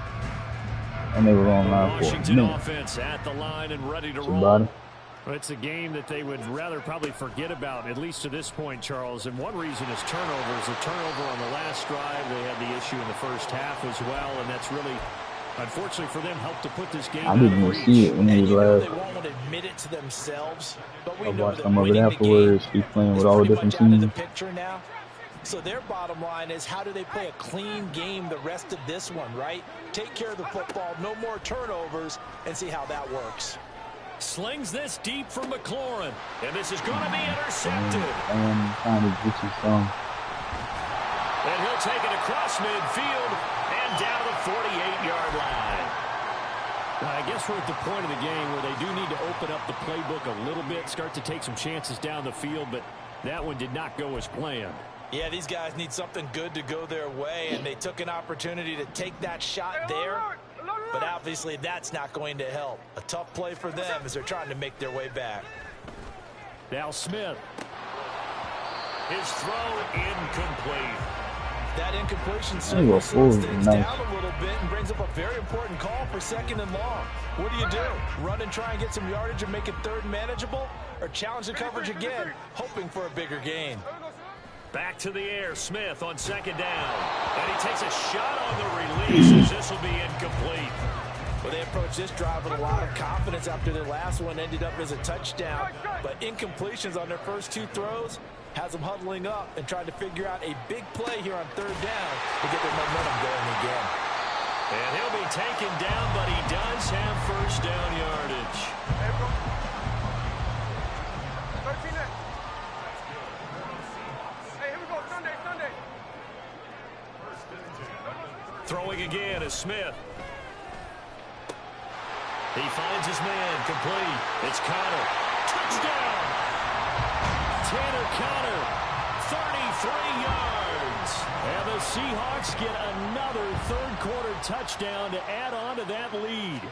That nigga was online for a Washington minute. offense at the line and ready to roll. Well, it's a game that they would rather probably forget about, at least to this point, Charles. And one reason is turnovers. A turnover on the last drive. They had the issue in the first half as well, and that's really, unfortunately for them, helped to put this game I didn't even see it when he left. They won't admit it to themselves, but we I know watched that them over there winning the afterwards. game He's playing with is all the pretty different much out of the teams. picture now. So their bottom line is, how do they play a clean game the rest of this one, right? Take care of the football, no more turnovers, and see how that works. Slings this deep for McLaurin, and this is going to be intercepted. And trying to get you some. And he'll take it across midfield and down to the 48-yard line. Now, I guess we're at the point of the game where they do need to open up the playbook a little bit, start to take some chances down the field, but that one did not go as planned. Yeah, these guys need something good to go their way, and they took an opportunity to take that shot there, but obviously that's not going to help. A tough play for them as they're trying to make their way back. Now Smith. His throw incomplete. That incompletion certainly slows things nice. down a little bit and brings up a very important call for 2nd and long. What do? Run and try and get some yardage and make it 3rd manageable, or challenge the coverage again, hoping for a bigger gain? Back to the air, Smith on 2nd down. And he takes a shot on the release as this will be incomplete. Well, they approached this drive with a lot of confidence after their last one ended up as a touchdown. But incompletions on their first 2 throws has them huddling up and trying to figure out a big play here on 3rd down to get their momentum going again. And he'll be taken down, but he does have 1st down yardage. Throwing again is Smith. He finds his man, complete. It's Connor. Touchdown! Tanner Connor, 33 yards. And the Seahawks get another 3rd quarter touchdown to add on to that lead.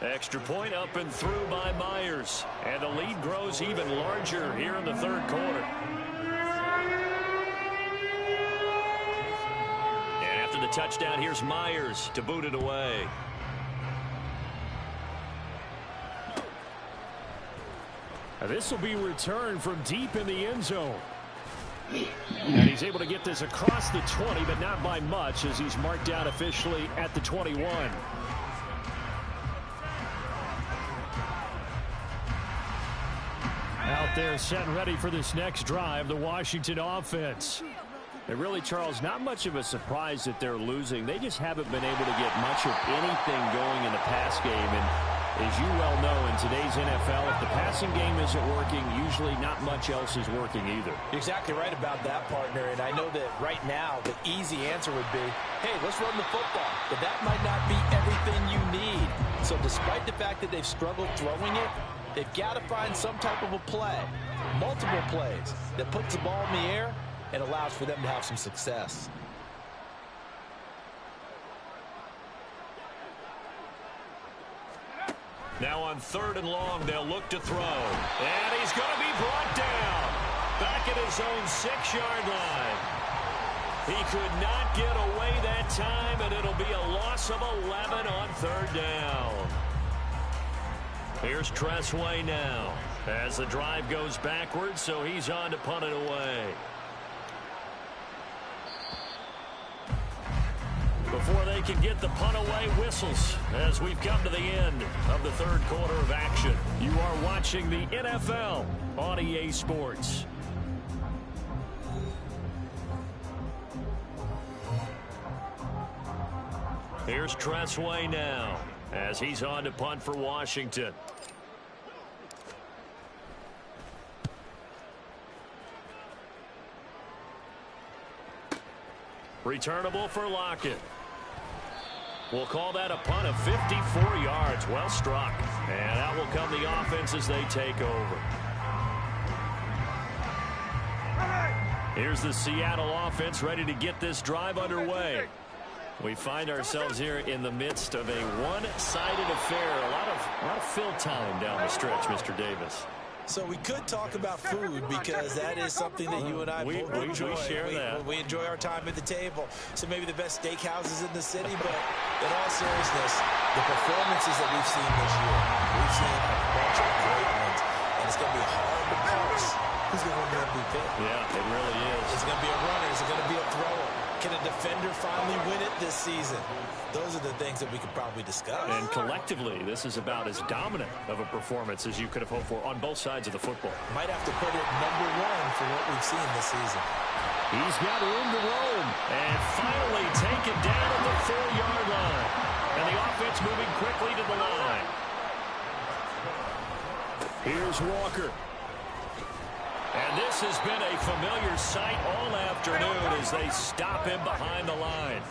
Extra point up and through by Myers. And the lead grows even larger here in the 3rd quarter. The touchdown, here's Myers to boot it away. Now this will be returned from deep in the end zone. And he's able to get this across the 20, but not by much, as he's marked down officially at the 21. Out there set and ready for this next drive, the Washington offense. And really, Charles, not much of a surprise that they're losing. They just haven't been able to get much of anything going in the pass game. And as you well know, in today's NFL, if the passing game isn't working, usually not much else is working either. You're exactly right about that, partner. And I know that right now the easy answer would be, hey, let's run the football. But that might not be everything you need. So despite the fact that they've struggled throwing it, they've got to find some type of a play, multiple plays, that puts the ball in the air and allows for them to have some success. Now on 3rd and long, they'll look to throw. And he's going to be brought down. Back at his own 6-yard line. He could not get away that time, and it'll be a loss of 11 on 3rd down. Here's Tressway now as the drive goes backwards, so he's on to punt it away. Before they can get the punt away, whistles as we've come to the end of the 3rd quarter of action. You are watching the NFL on EA Sports. Here's Tressway now as he's on to punt for Washington. Returnable for Lockett. We'll call that a punt of 54 yards. Well struck. And out will come the offense as they take over. Here's the Seattle offense ready to get this drive underway. We find ourselves here in the midst of a one-sided affair. A lot of fill time down the stretch, Mr. Davis. So we could talk about food because that is something that you and I both enjoy. We share that. We enjoy our time at the table. So maybe the best steakhouses in the city, but in all seriousness, the performances that we've seen this year, we've seen a bunch of great ones, and it's going to be hard to parse who's going to win the MVP. Yeah, it really is. Is it going to be a runner? Is it going to be a thrower? Can a defender finally win it this season? Those are the things that we could probably discuss. And collectively, this is about as dominant of a performance as you could have hoped for on both sides of the football. Might have to put it #1 for what we've seen this season. He's got room to roam. And finally taken down at the 4-yard line. And the offense moving quickly to the line. Here's Walker. And this has been a familiar sight all afternoon as they stop him behind the line.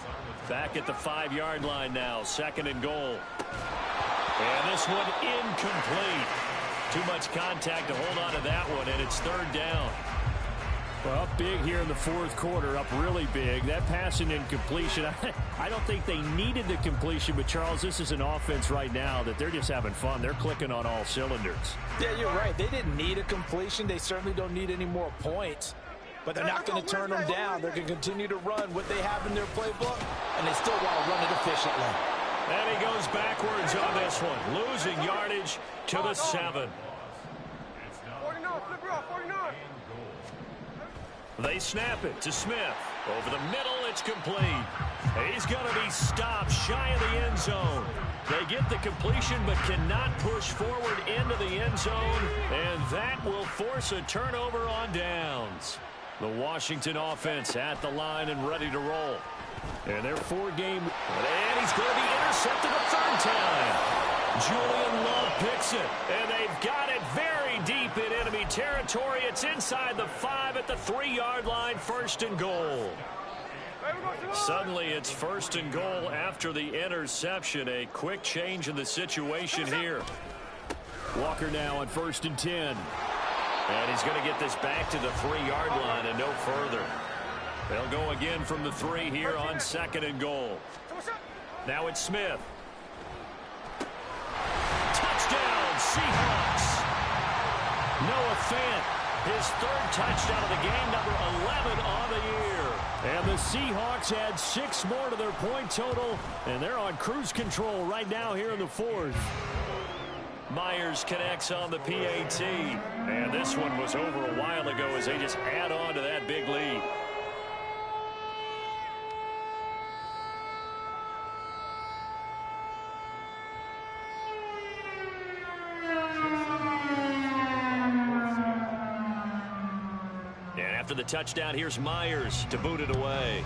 Back at the 5-yard line now, 2nd and goal. And this one incomplete. Too much contact to hold on to that one, and it's 3rd down. Well, up big here in the 4th quarter, up really big. That pass and incompletion, I don't think they needed the completion, but Charles, this is an offense right now that they're just having fun. They're clicking on all cylinders. Yeah, you're right. They didn't need a completion. They certainly don't need any more points, but they're not going to turn them down. They're going to continue to run what they have in their playbook, and they still want to run it efficiently. And he goes backwards on this one, losing yardage to the 7. 49, flip it off, 49. They snap it to Smith. Over the middle, it's complete. He's going to be stopped shy of the end zone. They get the completion but cannot push forward into the end zone, and that will force a turnover on downs. The Washington offense at the line and ready to roll. And their 4-game, and he's going to be intercepted a 3rd time. Julian Love picks it, and they've got it very deep in enemy territory. It's inside the 5 at the 3-yard line, 1st and goal. Suddenly it's 1st and goal after the interception. A quick change in the situation here. Walker now on 1st and 10. And he's going to get this back to the 3-yard line and no further. They'll go again from the 3 here on 2nd and goal. Now it's Smith. Touchdown, Seahawks. Noah Fant, his 3rd touchdown of the game, number 11 on the year. And the Seahawks add 6 more to their point total, and they're on cruise control right now here in the 4th. Myers connects on the PAT, and this one was over a while ago as they just add on to that big lead. After the touchdown, here's Myers to boot it away.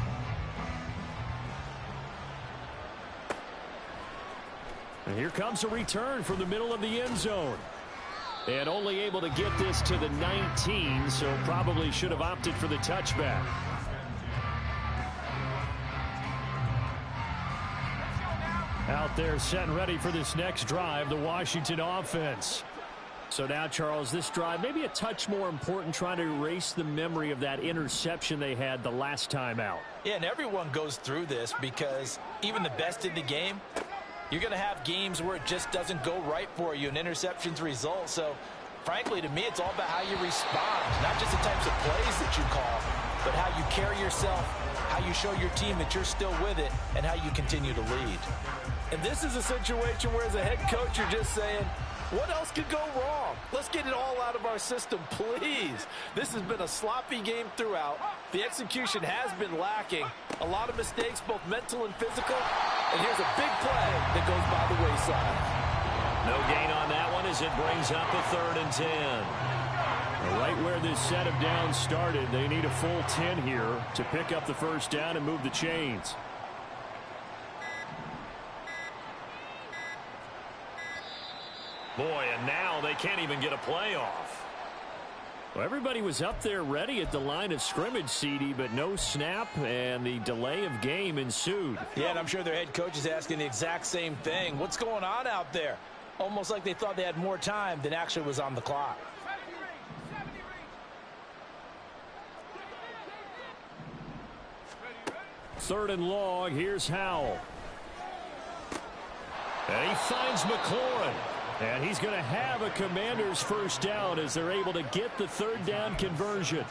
And here comes a return from the middle of the end zone. And only able to get this to the 19, so probably should have opted for the touchback. Out there set and ready for this next drive, the Washington offense. So now, Charles, this drive maybe a touch more important, trying to erase the memory of that interception they had the last time out. Yeah, and everyone goes through this because even the best in the game, you're going to have games where it just doesn't go right for you, and interceptions result. So, frankly, to me, it's all about how you respond, not just the types of plays that you call, but how you carry yourself, how you show your team that you're still with it, and how you continue to lead. And this is a situation where, as a head coach, you're just saying, what else could go wrong? Let's get it all out of our system, please. This has been a sloppy game throughout. The execution has been lacking. A lot of mistakes, both mental and physical. And here's a big play that goes by the wayside. No gain on that one as it brings up a 3rd and 10. Right where this set of downs started, they need a full 10 here to pick up the 1st down and move the chains. Boy, and now they can't even get a play off. Well, everybody was up there ready at the line of scrimmage, CD, but no snap, and the delay of game ensued. Yeah, and I'm sure their head coach is asking the exact same thing. What's going on out there? Almost like they thought they had more time than actually was on the clock. Third and long, here's Howell. And he finds McLaurin. And he's going to have a Commanders first down as they're able to get the third down conversion.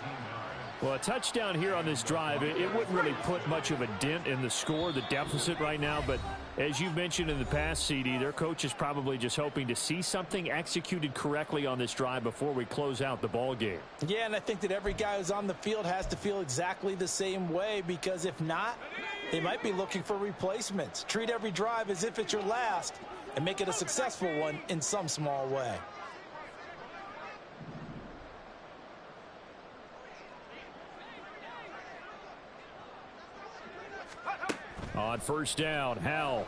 Well, a touchdown here on this drive, it wouldn't really put much of a dent in the score, the deficit right now. But as you've mentioned in the past, CD, their coach is probably just hoping to see something executed correctly on this drive before we close out the ball game. Yeah, and I think that every guy who's on the field has to feel exactly the same way, because if not, they might be looking for replacements. Treat every drive as if it's your last and make it a successful one in some small way. On first down, Howell.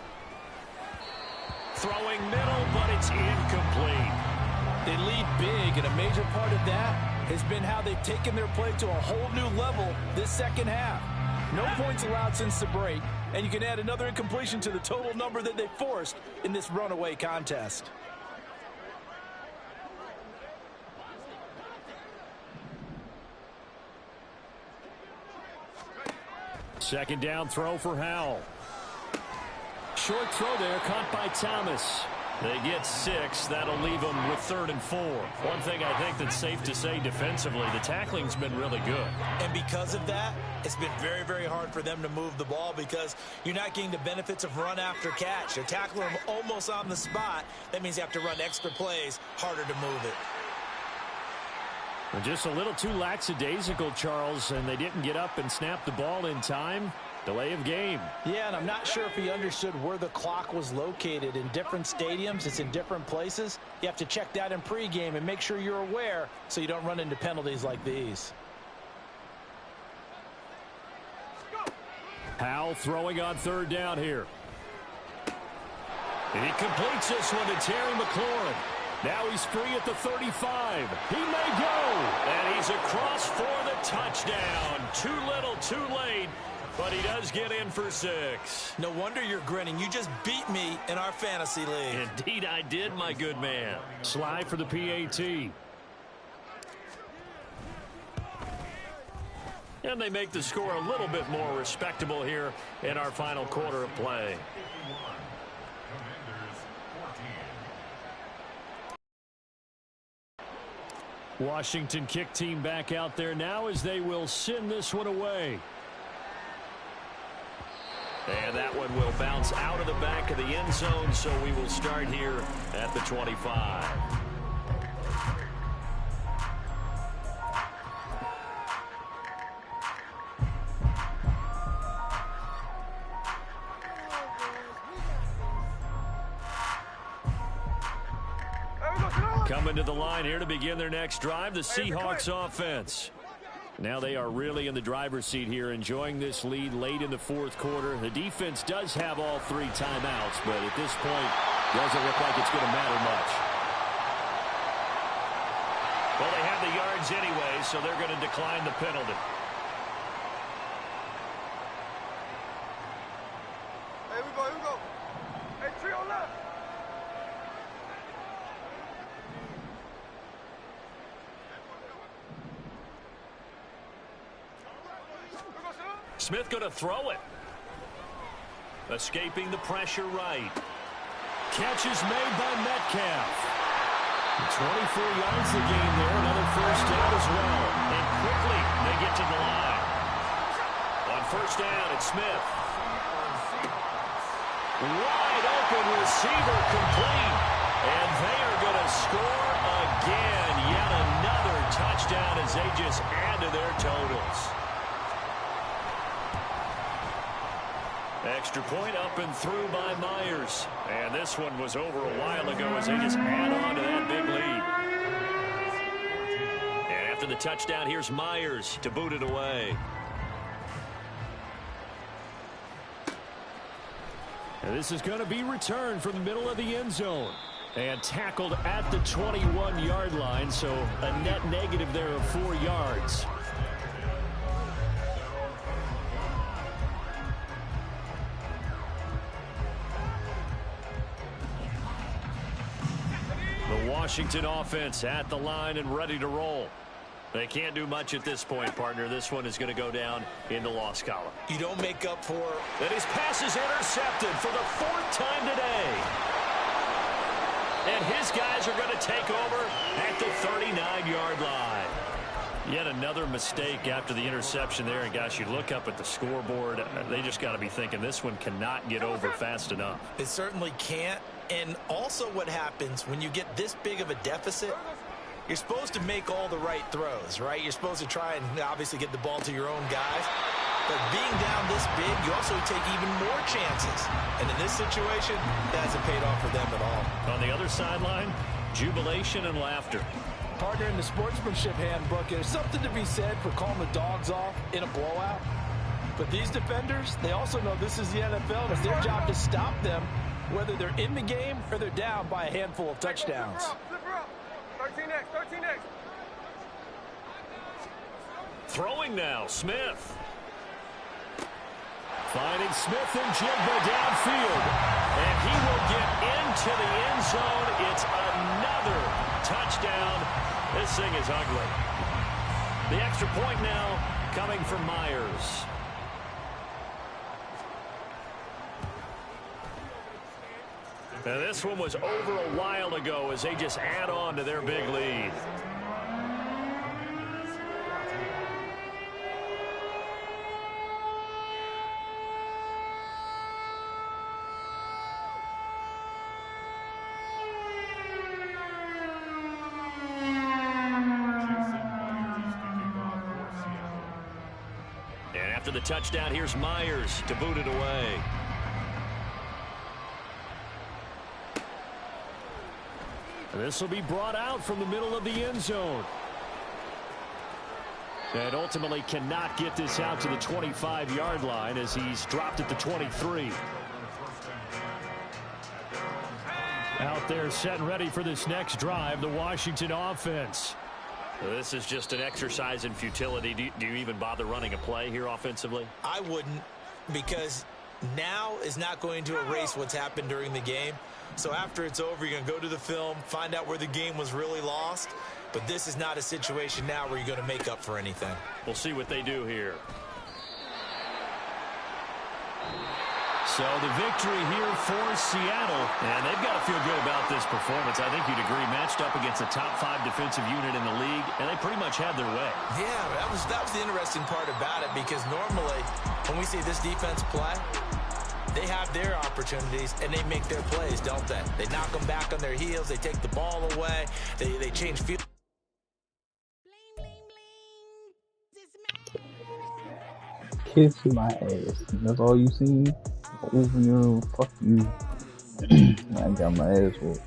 Throwing middle, but it's incomplete. They lead big, and a major part of that has been how they've taken their play to a whole new level this second half. No points allowed since the break, and you can add another incompletion to the total number that they forced in this runaway contest. Second down throw for Howell. Short throw there, caught by Thomas. They get 6. That'll leave them with 3rd and 4. One thing I think that's safe to say defensively, the tackling's been really good. And because of that, it's been very, very hard for them to move the ball because you're not getting the benefits of run after catch. They're tackling them almost on the spot. That means you have to run extra plays, harder to move it. Just a little too lackadaisical, Charles, and they didn't get up and snap the ball in time. Delay of game. Yeah, and I'm not sure if he understood where the clock was located. In different stadiums, it's in different places. You have to check that in pregame and make sure you're aware so you don't run into penalties like these. Howell throwing on third down here. He completes this one to Terry McLaurin. Now he's free at the 35. He may go. And he's across for the touchdown. Too little, too late. But he does get in for 6. No wonder you're grinning. You just beat me in our fantasy league. Indeed I did, my good man. Slide for the PAT. And they make the score a little bit more respectable here in our final quarter of play. Washington kick team back out there now as they will send this one away. And that one will bounce out of the back of the end zone, so we will start here at the 25. Coming to the line here to begin their next drive, the Seahawks offense. Now they are really in the driver's seat here, enjoying this lead late in the fourth quarter. The defense does have all 3 timeouts, but at this point, doesn't look like it's going to matter much. Well, they have the yards anyway, so they're going to decline the penalty. Here we go, here we go. Hey, trio left. Smith going to throw it. Escaping the pressure right. Catch is made by Metcalf. 24 yards the game there. Another first down as well. And quickly they get to the line. On first down, it's Smith. Wide open receiver complete. And they are going to score again. Yet another touchdown as they just add to their totals. Extra point up and through by Myers. And this one was over a while ago as they just add on to that big lead. And after the touchdown, here's Myers to boot it away. And this is going to be returned from the middle of the end zone. And tackled at the 21-yard line, so a net negative there of 4 yards. Washington offense at the line and ready to roll. They can't do much at this point, partner. This one is going to go down in the loss column. You don't make up for... And his pass is intercepted for the 4th time today. And his guys are going to take over at the 39-yard line. Yet another mistake after the interception there. And, gosh, you look up at the scoreboard, they just got to be thinking this one cannot get over fast enough. It certainly can't. And also what happens when you get this big of a deficit, you're supposed to make all the right throws, right? You're supposed to try and obviously get the ball to your own guys. But being down this big, you also take even more chances. And in this situation, it hasn't paid off for them at all. On the other sideline, jubilation and laughter. Partner, in the sportsmanship handbook, there's something to be said for calling the dogs off in a blowout. But these defenders, they also know this is the NFL. It's their job to stop them, whether they're in the game or they're down by a handful of touchdowns. 13 next. Throwing now, Smith. Finding Smith and Jigba downfield. And he will get into the end zone. It's another touchdown. This thing is ugly. The extra point now coming from Myers. Now this one was over a while ago as they just add on to their big lead. And after the touchdown, here's Myers to boot it away. This will be brought out from the middle of the end zone. And ultimately cannot get this out to the 25-yard line as he's dropped at the 23. Out there set and ready for this next drive, the Washington offense. This is just an exercise in futility. Do you even bother running a play here offensively? I wouldn't, because now is not going to erase what's happened during the game. So after it's over, you're going to go to the film, find out where the game was really lost. But this is not a situation now where you're going to make up for anything. We'll see what they do here. So the victory here for Seattle. And they've got to feel good about this performance. I think you'd agree, matched up against a top 5 defensive unit in the league, and they pretty much had their way. Yeah, that was the interesting part about it, because normally when we see this defense play, they have their opportunities, and they make their plays, don't they? They knock them back on their heels. They take the ball away. They change field. Kiss my ass. That's all you seen? Over your fuck you. I got my ass whooped.